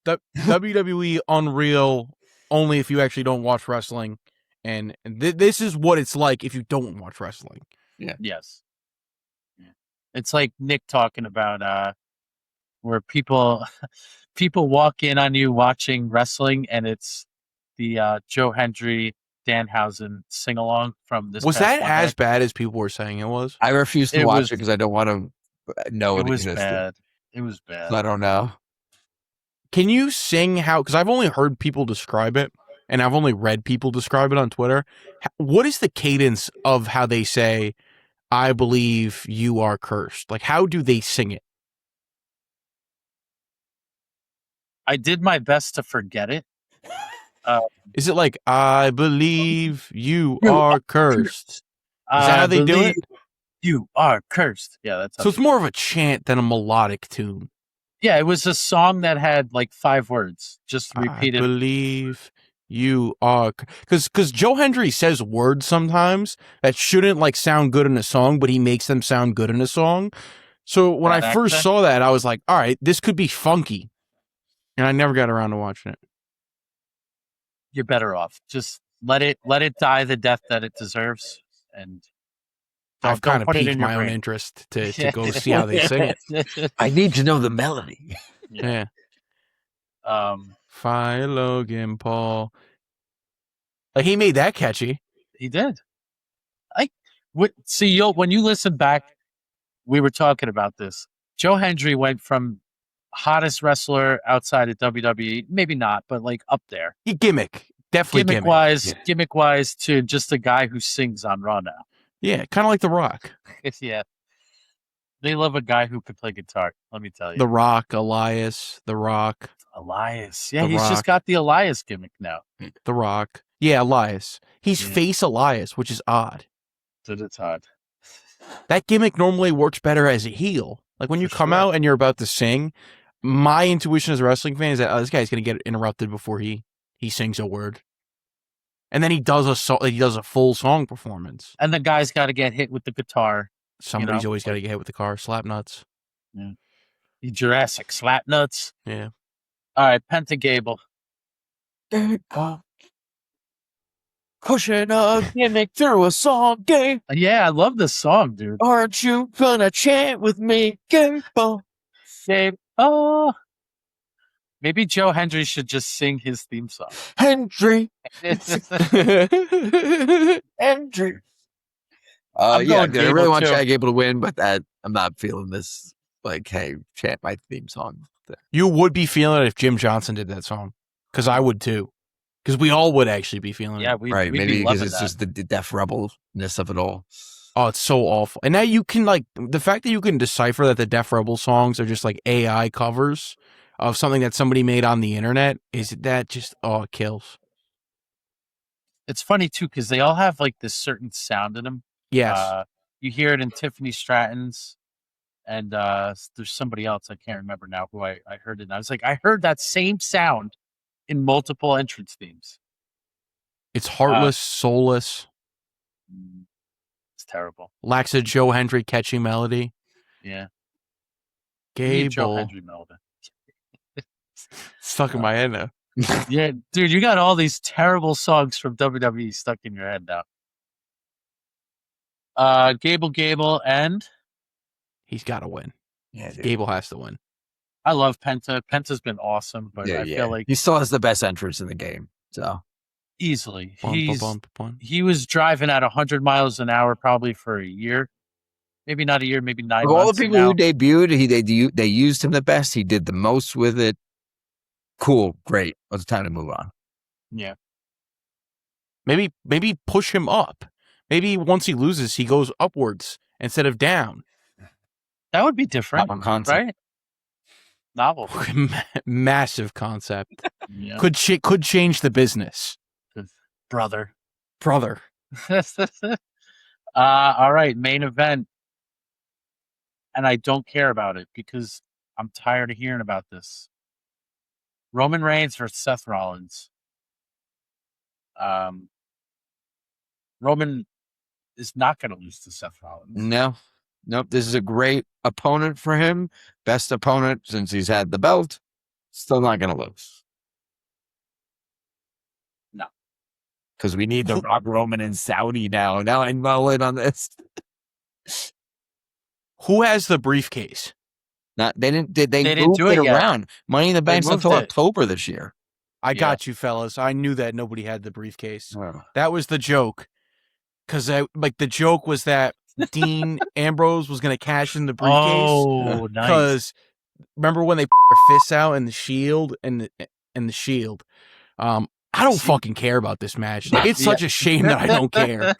The WWE Unreal only if you actually don't watch wrestling, and this is what it's like if you don't watch wrestling. Yeah. Yes. Yeah. It's like Nick talking about where people walk in on you watching wrestling, and it's the Joe Hendry Danhausen sing along from this. Was that as bad as people were saying it was? I refuse to watch it because I don't want to know it was bad. It was bad. I don't know. Can you sing how? Because I've only heard people describe it, and I've only read people describe it on Twitter. What is the cadence of how they say, "I believe you are cursed"? Like, how do they sing it? I did my best to forget it. Is it like, "I believe you are cursed"? Is that how they do it? You are cursed. Yeah, that's so. It's more of a chant than a melodic tune. Yeah, it was a song that had like 5 words, just repeated. I believe you are, because Joe Hendry says words sometimes that shouldn't like sound good in a song, but he makes them sound good in a song. So when I first saw that, I was like, all right, this could be funky, and I never got around to watching it. You're better off. Just let it die the death that it deserves, and I've kind of piqued my own interest to go see how they sing it. I need to know the melody. Yeah. Fire Logan Paul. Like he made that catchy. He did. When you listen back, we were talking about this. Joe Hendry went from hottest wrestler outside of WWE, maybe not, but like up there. Definitely gimmick wise, to just a guy who sings on Raw now. Yeah, kind of like The Rock. Yeah. They love a guy who could play guitar, let me tell you. The Rock, Elias, The Rock. Elias. Yeah, he's just got the Elias gimmick now. The Rock. Yeah, Elias. He's face Elias, which is odd. It's odd. That gimmick normally works better as a heel. Like when you come out and you're about to sing, my intuition as a wrestling fan is that this guy's going to get interrupted before he sings a word. And then he does a full song performance. And the guy's got to get hit with the guitar. Somebody's always got to get hit with the car. Slap nuts. Yeah. The Jurassic slap nuts. Yeah. All right, Pentagable. Pushing a gimmick through a song game. Yeah, I love this song, dude. Aren't you gonna chant with me? Gable. Maybe Joe Hendry should just sing his theme song. Hendry. Hendry. I really want Chad Gable to win, but I'm not feeling this. Like, hey, chant my theme song. You would be feeling it if Jim Johnson did that song, because I would too. Because we all would actually be feeling it. Yeah, right. Maybe because it's just the Def Rebel-ness of it all. Oh, it's so awful. And now you can the fact that you can decipher that the Def Rebel songs are just like AI covers of something that somebody made on the internet it kills. It's funny too because they all have like this certain sound in them. Yes, you hear it in Tiffany Stratton's, and there's somebody else I can't remember now who I heard it. And I was like, I heard that same sound in multiple entrance themes. It's heartless, soulless. It's terrible. Lacks a Joe Hendry catchy melody. Yeah, Gable. Joe Hendry melody. Stuck in my head now. Yeah, dude, you got all these terrible songs from WWE stuck in your head now. Gable, and he's got to win. Yeah, dude. Gable has to win. I love Penta. Penta's been awesome, but I feel like he still has the best entrance in the game. So easily, he was driving at 100 miles an hour probably for a year, Maybe not a year, maybe 9 Of all the months. people who debuted, they used him the best. He did the most with it. Cool, great. Well, it's time to move on. Yeah. Maybe push him up. Maybe once he loses, he goes upwards instead of down. That would be different, Novel concept. right? Novel. Massive concept. Yeah. Could change the business. Brother. All right, main event. And I don't care about it because I'm tired of hearing about this. Roman Reigns versus Seth Rollins. Roman is not going to lose to Seth Rollins. No. Nope. This is a great opponent for him. Best opponent since he's had the belt. Still not going to lose. No. Because we need the Rock Roman in Saudi now. Now I'm well in on this. Who has the briefcase? They didn't do it it yet. around. Money in the Bank's moved until it. October this year. I got you, fellas. I knew that nobody had the briefcase. Oh. That was the joke. Because the joke was that Dean Ambrose was going to cash in the briefcase. Oh, nice. Because remember when they put their fists out in the Shield and the Shield? I don't fucking care about this match. Like, it's such a shame that I don't care.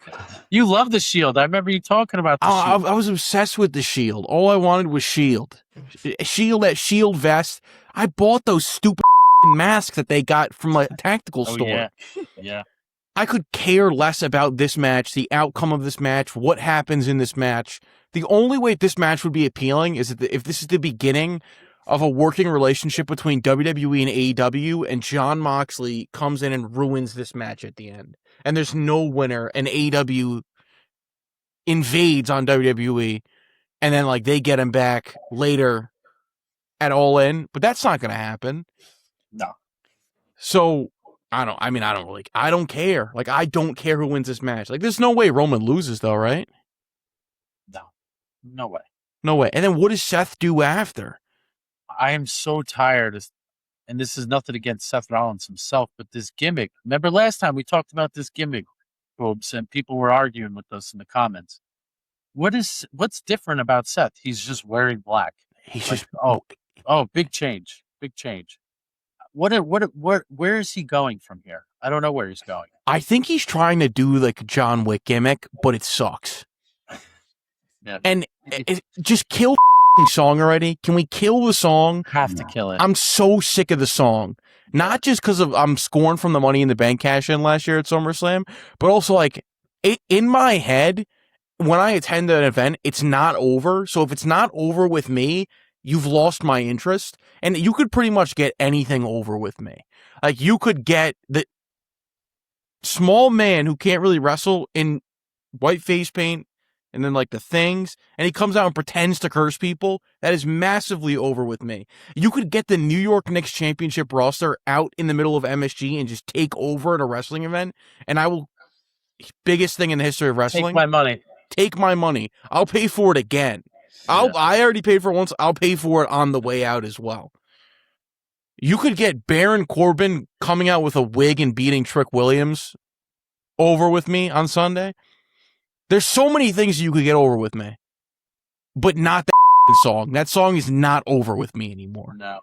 You love the Shield. I remember you talking about the Shield. I was obsessed with the Shield. All I wanted was Shield. That Shield vest. I bought those stupid masks that they got from a tactical store. Yeah. I could care less about this match, the outcome of this match, what happens in this match. The only way this match would be appealing is if this is the beginning of a working relationship between WWE and AEW, and Jon Moxley comes in and ruins this match at the end. And there's no winner, and AEW invades on WWE, and then they get him back later at All In, but that's not going to happen. No. So I don't care. I don't care who wins this match. There's no way Roman loses though, right? No way. No way. And then what does Seth do after? I am so tired of, and this is nothing against Seth Rollins himself, but this gimmick. Remember last time we talked about this gimmick, folks, and people were arguing with us in the comments. What's different about Seth? He's just wearing black. He's just big change. Where is he going from here? I don't know where he's going. I think he's trying to do a John Wick gimmick, but it sucks. Yeah. And just kill the song already. Can we kill the song? Have to kill it. I'm so sick of the song. Not just because I'm scorned from the Money in the Bank cash in last year at SummerSlam, but also in my head, when I attend an event, it's not over. So if it's not over with me, you've lost my interest. And you could pretty much get anything over with me. You could get the small man who can't really wrestle in white face paint and then the things, and he comes out and pretends to curse people. That is massively over with me. You could get the New York Knicks championship roster out in the middle of MSG and just take over at a wrestling event, and I will, biggest thing in the history of wrestling. Take my money. I'll pay for it again. I already paid for it once. I'll pay for it on the way out as well. You could get Baron Corbin coming out with a wig and beating Trick Williams over with me on Sunday. There's so many things you could get over with me, but not that song. That song is not over with me anymore. No.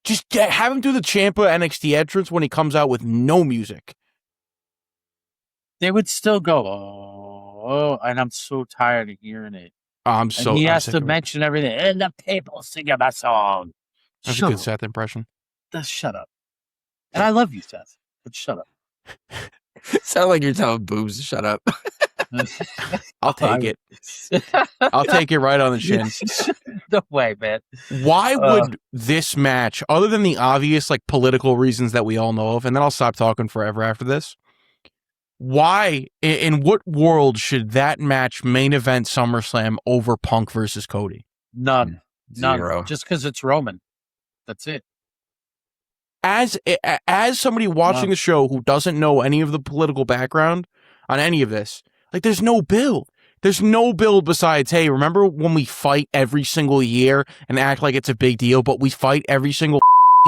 Just have him do the Ciampa NXT entrance when he comes out with no music. They would still go, and I'm so tired of hearing it. He has to mention everything. And the people singing my song. That's a good Seth impression. Shut up. And I love you, Seth, but shut up. Sound like you're telling Boobs to shut up. I'll take it. I'll take it right on the chin. No way, man. Why would this match, other than the obvious political reasons that we all know of, and then I'll stop talking forever after this, why, in what world should that match main event SummerSlam over Punk versus Cody? None. Zero. Just because it's Roman. That's it. As somebody watching the show who doesn't know any of the political background on any of this, there's no build. There's no build besides, hey, remember when we fight every single year and act like it's a big deal, but we fight every single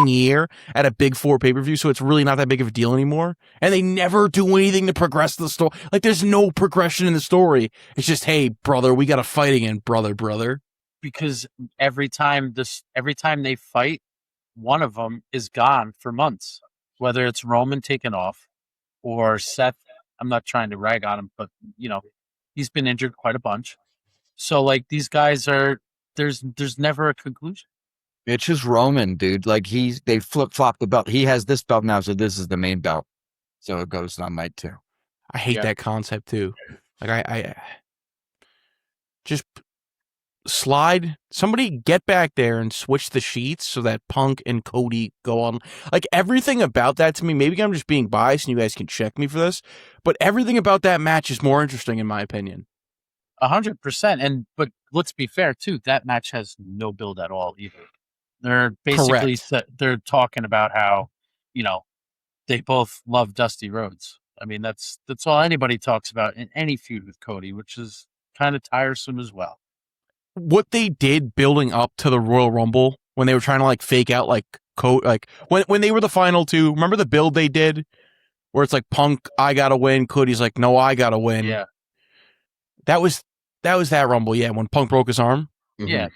year at a big 4 pay-per-view, so it's really not that big of a deal anymore. And they never do anything to progress the story. Like, there's no progression in the story. It's just, hey, brother, we got to fight again, brother. Because every time they fight, one of them is gone for months. Whether it's Roman taken off or Seth, I'm not trying to rag on him, but he's been injured quite a bunch. So like these guys there's never a conclusion. It's just Roman, dude. Like they flip flop the belt. He has this belt now, so this is the main belt. So it goes on night 2. I hate that concept too. Like I just slide. Somebody get back there and switch the sheets so that Punk and Cody go on. Like everything about that to me, maybe I'm just being biased and you guys can check me for this, but everything about that match is more interesting in my opinion. 100%. But let's be fair too. That match has no build at all either. They're basically they're talking about how, they both love Dusty Rhodes. I mean, that's all anybody talks about in any feud with Cody, which is kind of tiresome as well. What they did building up to the Royal Rumble when they were trying to like fake out like when they were the final 2, remember the build they did where it's like Punk, I gotta win, Cody's like, no, I gotta win. Yeah. That was that Rumble, yeah, when Punk broke his arm. Yeah.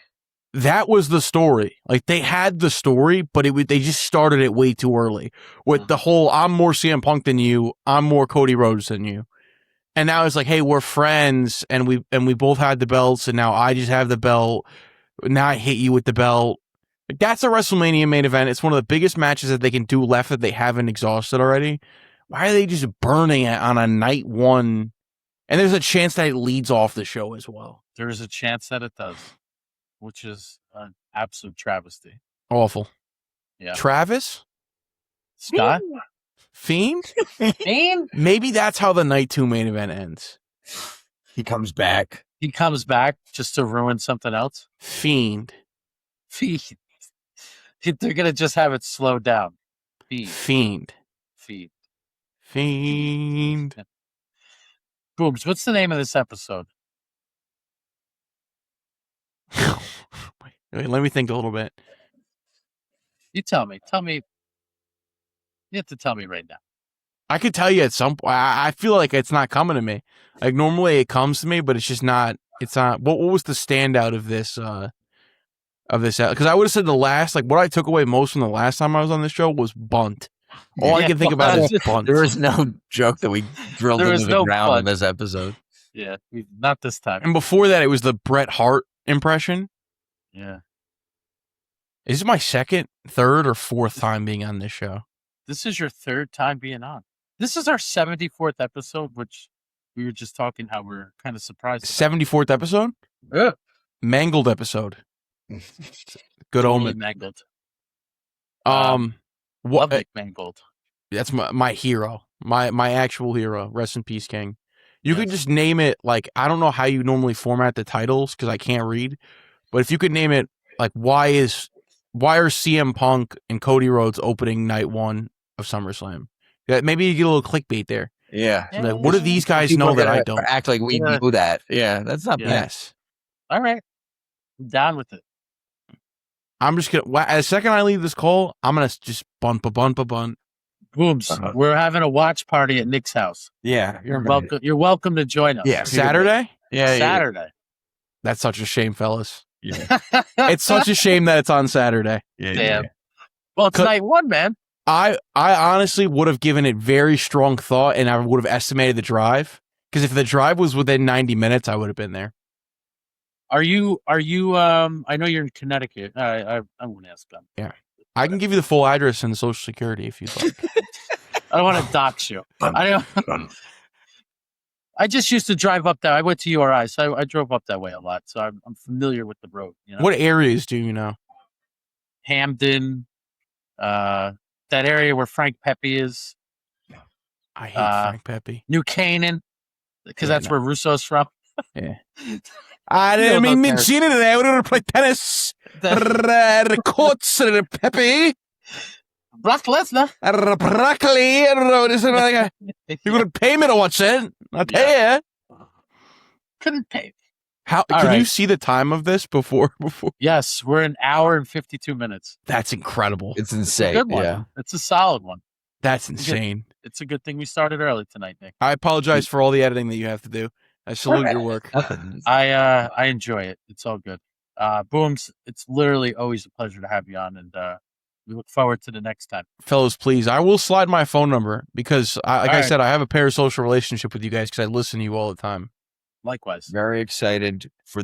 That was the story. Like they had the story, but they just started it way too early with the whole I'm more CM Punk than you, I'm more Cody Rhodes than you. And now it's like, hey, we're friends, and we both had the belts, and now I just have the belt. Now I hit you with the belt. Like, that's a WrestleMania main event. It's one of the biggest matches that they can do left that they haven't exhausted already. Why are they just burning it on a night 1? And there's a chance that it leads off the show as well. There is a chance that it does, which is an absolute travesty. Awful. Yeah. Travis? Scott? Fiend? Fiend? Maybe that's how the night 2 main event ends. He comes back. He comes back just to ruin something else? Fiend. They're going to just have it slowed down. Fiend. Booms, what's the name of this episode? Wait, let me think a little bit. You tell me. You have to tell me right now. I could tell you at some point. I feel like it's not coming to me. Like normally it comes to me, but it's just not. It's not. What was the standout of this? Because I would have said the last. Like what I took away most from the last time I was on this show was bunt. All I can think about is bunt. There was no joke that we drilled into the ground bunt in this episode. Yeah, not this time. And before that, it was the Bret Hart impression. Yeah. Is this my second, third, or fourth time being on this show? This is your 3rd time being on. This is our 74th episode, which we were just talking how we're kind of surprised. 74th episode? Yeah. Mangled episode. Good Totally omen. mangled. What? Love Mangled. That's my hero. My actual hero. Rest in peace, King. You could just name it like I don't know how you normally format the titles because I can't read, but if you could name it like why are CM Punk and Cody Rhodes opening night 1 of SummerSlam? Yeah, maybe you get a little clickbait there. Yeah. Like, what do these guys People know that I don't? Act like we know that. Yeah, that's not bad. Yes. All right. I'm down with it. I'm just gonna. The second I leave this call, I'm gonna just bunt. Booms. We're having a watch party at Nick's house. Yeah, You're welcome. You're welcome to join us. Yeah, Saturday. Yeah, Saturday. That's such a shame, fellas. Yeah. It's such a shame that it's on Saturday. Yeah. Damn. Well, it's night 1, man. I honestly would have given it very strong thought, and I would have estimated the drive. Because if the drive was within 90 minutes, I would have been there. Are you? I know you're in Connecticut. I won't ask them. Yeah, I can give you the full address and the Social Security if you'd like. I don't want to dox you. I just used to drive up there. I went to URI, so I drove up that way a lot. So I'm familiar with the road. What areas do you know? Hamden, that area where Frank Pepe is. I hate Frank Pepe. New Canaan, because that's where Russo's from. Yeah. I didn't mean Medina today. We're going to play tennis. The courts, Pepe. Brock Lesnar. Broccoli. I don't know. You're going to pay me to watch it. I'll tell you. Couldn't pay. How All can you right. see the time of this before? Yes, we're an hour and 52 minutes. That's incredible. It's It's a insane. good one. Yeah. It's a solid one. That's insane. It's a good thing we started early tonight, Nick. I apologize for all the editing that you have to do. I salute your work. Nothing. I enjoy it. It's all good. Booms, it's literally always a pleasure to have you on, and we look forward to the next time. Fellas, please, I will slide my phone number because, like I right. said, I have a parasocial relationship with you guys because I listen to you all the time. Likewise. Very excited for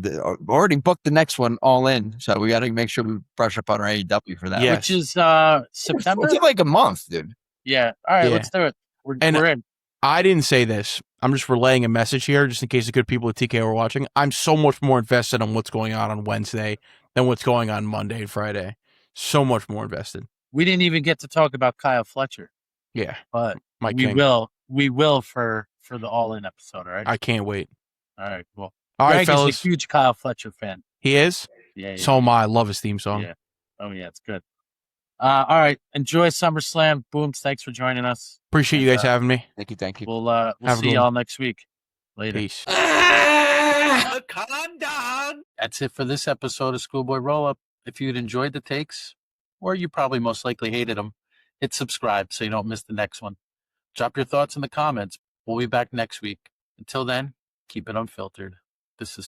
already booked the next one all in. So we got to make sure we brush up on our AEW for that. Yeah. Which is September? It's in like a month, dude. Yeah. All right, Yeah. let's do it. We're And- in. I didn't say this. I'm just relaying a message here just in case the good people at TK are watching. I'm so much more invested on what's going on Wednesday than what's going on Monday and Friday. So much more invested. We didn't even get to talk about Kyle Fletcher, Yeah. but My we king. will. We will for the All In episode. All right. I can't wait. All right. Cool. All right, Greg fellas. is a huge Kyle Fletcher fan. He is? Yeah. So am I. Love his theme song. Yeah. Oh yeah, it's good. All right. Enjoy SummerSlam. Booms, thanks for joining us. Appreciate you guys having me. Thank you. Thank you. We'll Have a see good y'all next week. Later. Peace. Calm down. That's it for this episode of Schoolboy Roll Up. If you'd enjoyed the takes, or you probably most likely hated them, hit subscribe so you don't miss the next one. Drop your thoughts in the comments. We'll be back next week. Until then, keep it unfiltered. This is